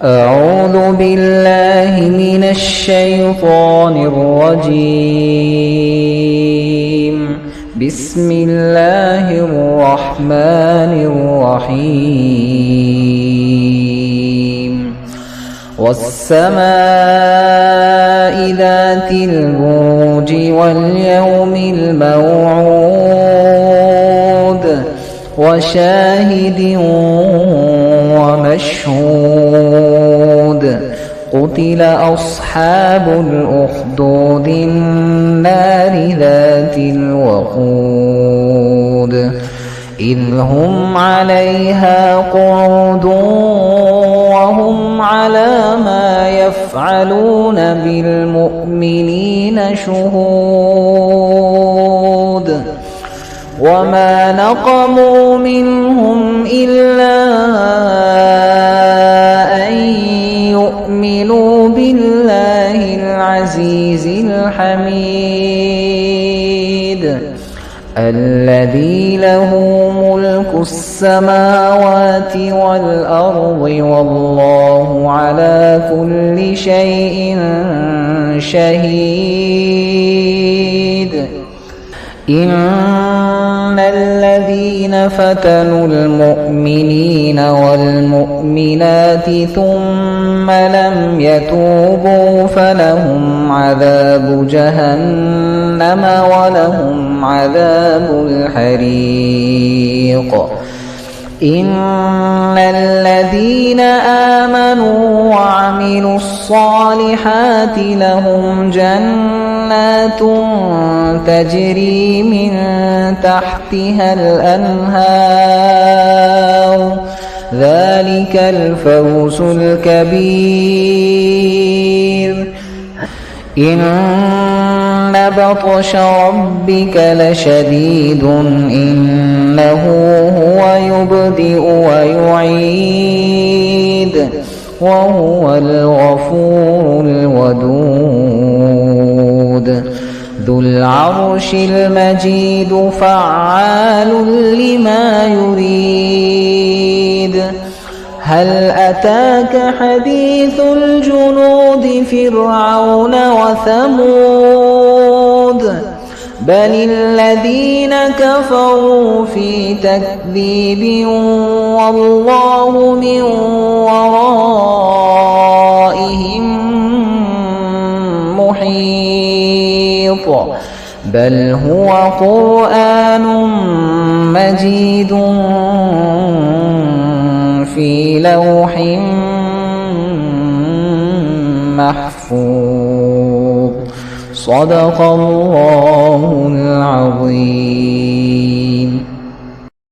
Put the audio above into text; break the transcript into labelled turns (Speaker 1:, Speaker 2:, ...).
Speaker 1: أعوذ بالله من الشيطان الرجيم. بسم الله الرحمن الرحيم. والسماء ذات البروج واليوم الموعود وشاهد ومشهود. قتل أصحاب الأخدود النار ذات الوقود إذ هم عليها قعود وهم على ما يفعلون بالمؤمنين شهود. وما نقموا منهم إلا أن يؤمنوا بالله العزيز الحميد الذي له ملك السماوات والأرض والله على كل شيء شهيد. إن الذين فتنوا المؤمنين والمؤمنات ثم لم يتوبوا فلهم عذاب جهنم ولهم عذاب الحريق. إن الذين آمنوا وعملوا الصالحات لهم جنات تجري من تحتها الأنهار ذلك الفوز الكبير. إن بطش ربك لشديد إنه هو يبدئ ويعيد وهو الغفور الودود ذو العرش المجيد فعال لما يريد. هل أتاك حديث الجنود فرعون وثمود بل الذين كفروا في تكذيب والله من ورائهم محيط. بل هو قرآن مجيد في لوح محفوظ. صدق الله العظيم.